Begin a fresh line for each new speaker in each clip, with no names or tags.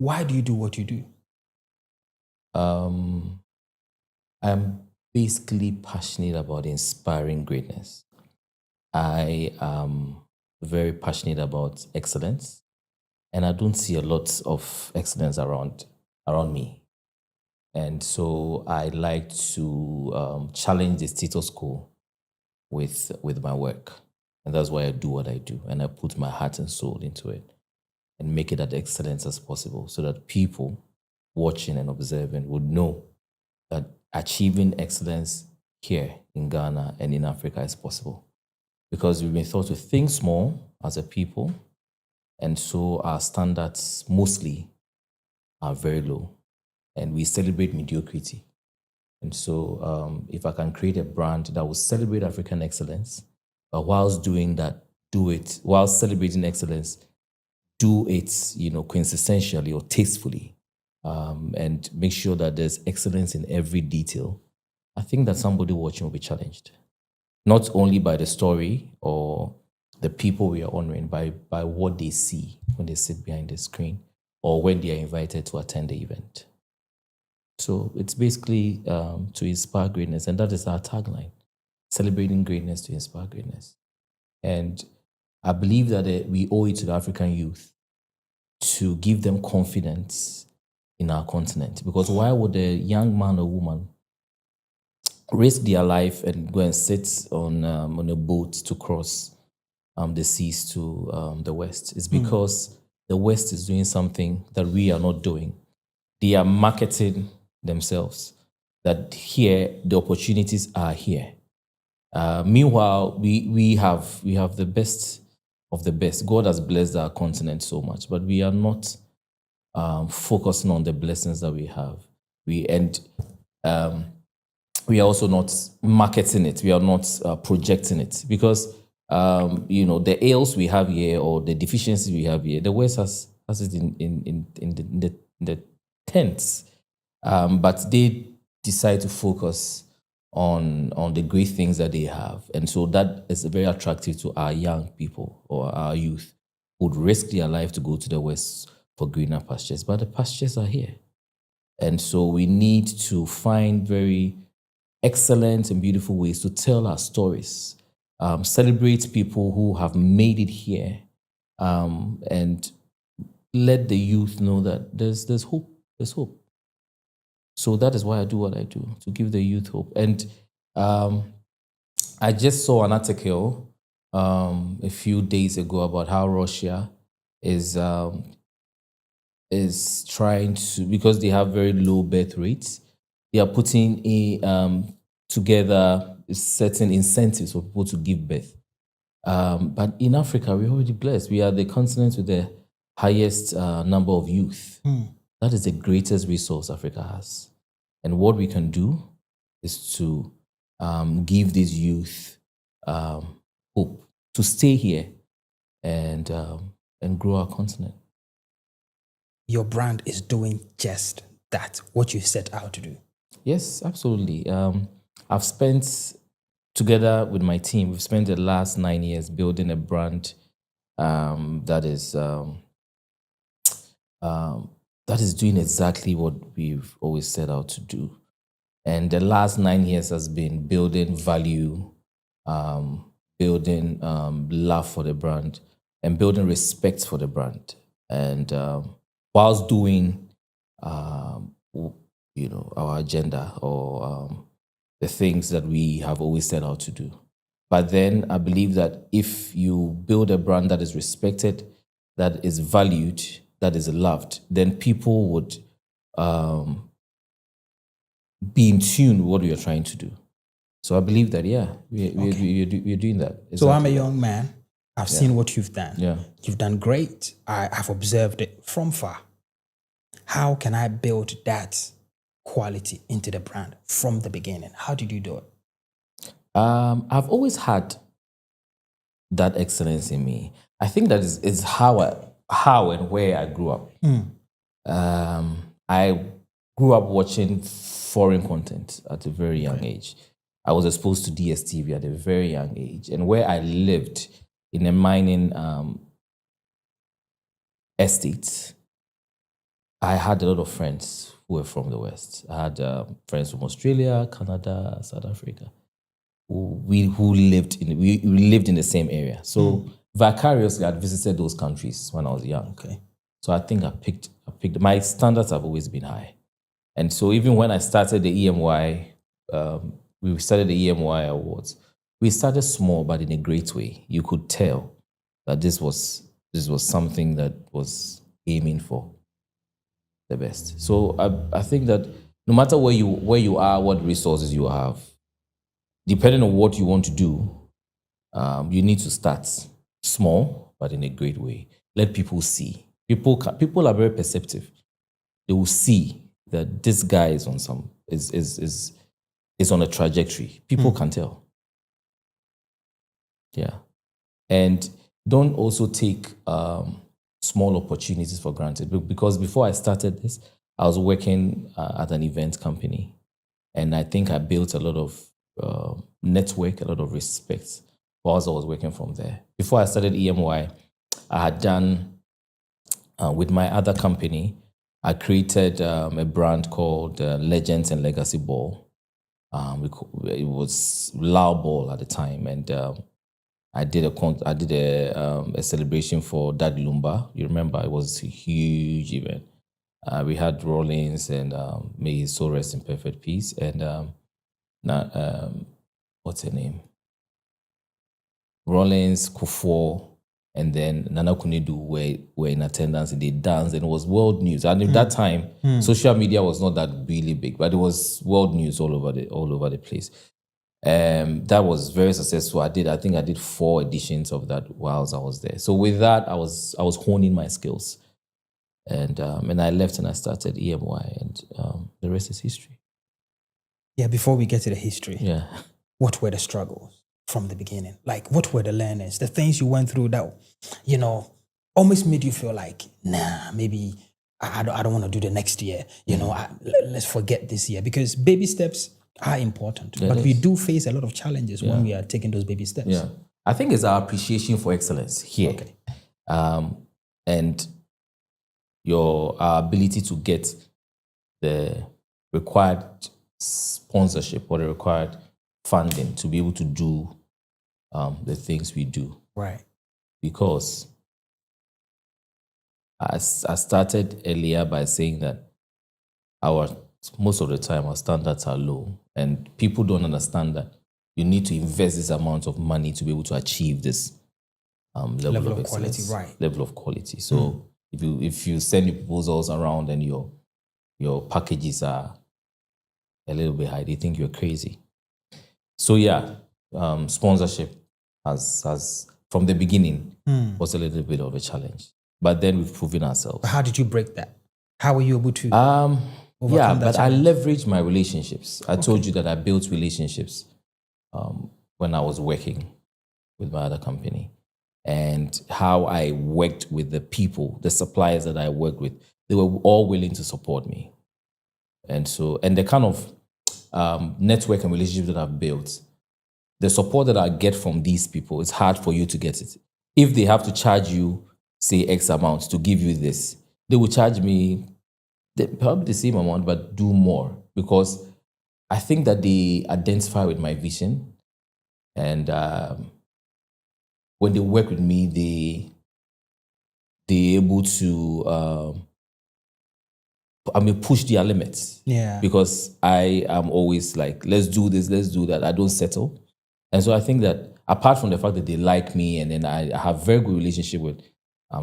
Why do you do what you do?
I'm basically passionate about inspiring greatness. I am very passionate about excellence, and I don't see a lot of excellence around me. And so I like to challenge the status quo with my work, and that's why I do what I do, and I put my heart and soul into it, and make it as excellent as possible, so that people watching and observing would know that achieving excellence here in Ghana and in Africa is possible. Because we've been taught to think small as a people, and so our standards mostly are very low, and we celebrate mediocrity. And so, if I can create a brand that will celebrate African excellence, but whilst doing that, do it while celebrating excellence, do it, quintessentially or tastefully, and make sure that there's excellence in every detail. I think that somebody watching will be challenged, not only by the story or the people we are honoring, by what they see when they sit behind the screen or when they are invited to attend the event. So it's basically to inspire greatness, and that is our tagline: celebrating greatness to inspire greatness. And I believe that we owe it to the African youth to give them confidence in our continent. Because why would a young man or woman risk their life and go and sit on a boat to cross the seas to the West? It's because the West is doing something that we are not doing. They are marketing themselves, that here the opportunities are here. Meanwhile, we have the best of the best. God has blessed our continent so much, but we are not focusing on the blessings that we have. We are also not marketing it. We are not projecting it, because the ails we have here or the deficiencies we have here, the West has it in the tents, but they decide to focus on the great things that they have, and so that is very attractive to our young people or our youth who would risk their life to go to the West for greener pastures. But the pastures are here, and so we need to find very excellent and beautiful ways to tell our stories, celebrate people who have made it here, and let the youth know that there's hope. There's hope. So that is why I do what I do, to give the youth hope. And I just saw an article a few days ago about how Russia is trying to, because they have very low birth rates, they are putting together certain incentives for people to give birth. But in Africa, we're already blessed. We are the continent with the highest number of youth. That is the greatest resource Africa has. And what we can do is to give these youth hope to stay here and grow our continent.
Your brand is doing just that, what you set out to do.
Yes, absolutely. I've spent, together with my team, we've spent the last 9 years building a brand that is doing exactly what we've always set out to do. And the last 9 years has been building value, building love for the brand, and building respect for the brand. And whilst doing, our agenda or the things that we have always set out to do. But then I believe that if you build a brand that is respected, that is valued, that is loved, then people would be in tune with what we are trying to do. So I believe that, we're doing that. Exactly.
So I'm a young man. I've seen what you've done.
Yeah.
You've done great. I've observed it from far. How can I build that quality into the brand from the beginning? How did you do it?
I've always had that excellence in me. I think that is how and where I grew up. I grew up watching foreign content at a very young age. I was exposed to DSTV at a very young age. And where I lived in a mining estate, I had a lot of friends who were from the West. I had friends from Australia, Canada, South Africa, who lived in we lived in the same area. So vicariously, I'd visited those countries when I was young.
Okay.
So I think I picked. My standards have always been high, and so even when I started the EMY, we started the EMY Awards. We started small, but in a great way. You could tell that this was something that was aiming for the best. So I think that no matter where you are, what resources you have, depending on what you want to do, you need to start small, but in a great way. Let people see. People are very perceptive. They will see that this guy is on is on a trajectory. People can tell. Yeah, and don't also take small opportunities for granted. Because before I started this, I was working at an event company, and I think I built a lot of network, a lot of respect whilst I was working from there. Before I started EMY, I had done with my other company. I created a brand called Legends and Legacy Ball. It was Lao Ball at the time, and I did a celebration for Dad Lumba. You remember, it was a huge event. We had Rollins, and may his soul rest in perfect peace. And what's her name? Rollins, Kufuor, and then Nana Kunidu were in attendance, and they danced, and it was world news. And at that time, social media was not that really big, but it was world news all over the place. That was very successful. I think I did 4 editions of that whilst I was there. So with that, I was honing my skills, and I left and I started EMY, and the rest is history.
Yeah, before we get to the history,
Yeah.
what were the struggles from the beginning? Like, what were the learnings, the things you went through that, almost made you feel like, nah, maybe I don't want to do the next year. Let's forget this year, because baby steps are important, but we do face a lot of challenges when we are taking those baby steps.
Yeah, I think it's our appreciation for excellence here, and our ability to get the required sponsorship or the required funding to be able to do the things we do.
Right.
Because I started earlier by saying that most of the time our standards are low, and people don't understand that you need to invest this amount of money to be able to achieve this level of excellence,
quality, right?
Level of quality. So if you send your proposals around and your packages are a little bit high, they think you're crazy. So yeah, sponsorship has from the beginning was a little bit of a challenge, but then we've proven ourselves.
How did you break that? How were you able to?
Yeah, but I leveraged my relationships. I told you that I built relationships when I was working with my other company, and how I worked with the people, the suppliers that I worked with. They were all willing to support me, and the kind of network and relationships that I've built, the support that I get from these people, it's hard for you to get it. If they have to charge you, say, X amount to give you this, they will charge me probably the same amount, but do more, because I think that they identify with my vision, and when they work with me, they're able to push their limits.
Yeah.
Because I am always like, let's do this, let's do that. I don't settle. And so I think that apart from the fact that they like me, and then I have very good relationship with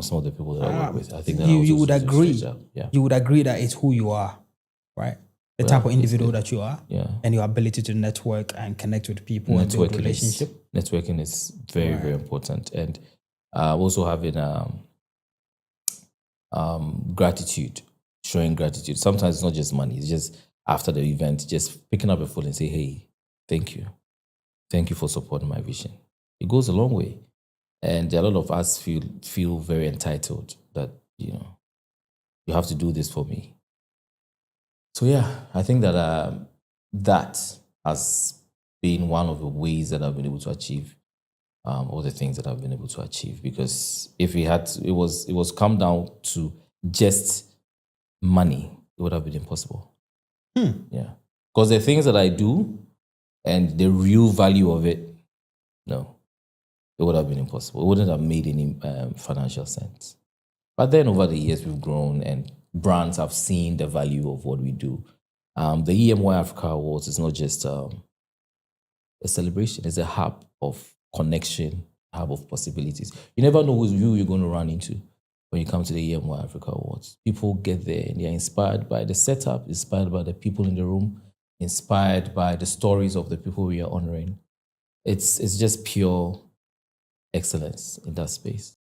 some of the people that I work with, I think that
you would agree.
Yeah.
You would agree that it's who you are, right? The type of individual that you are, and your ability to network and connect with people and build relationship.
Networking is very, very important, and also having gratitude, showing gratitude. Sometimes it's not just money; it's just after the event, just picking up a phone and say, "Hey, thank you for supporting my vision." It goes a long way, and a lot of us feel very entitled that you have to do this for me. So yeah, I think that that has been one of the ways that I've been able to achieve all the things that I've been able to achieve. Because if it was come down to just money, it would have been impossible. Yeah. Because the things that I do and the real value of it, no, it would have been impossible. It wouldn't have made any financial sense. But then over the years, we've grown and brands have seen the value of what we do. The EMY Africa Awards is not just a celebration, it's a hub of connection, hub of possibilities. You never know who you're going to run into when you come to the EMY Africa Awards. People get there and they're inspired by the setup, inspired by the people in the room, inspired by the stories of the people we are honoring. It's just pure excellence in that space.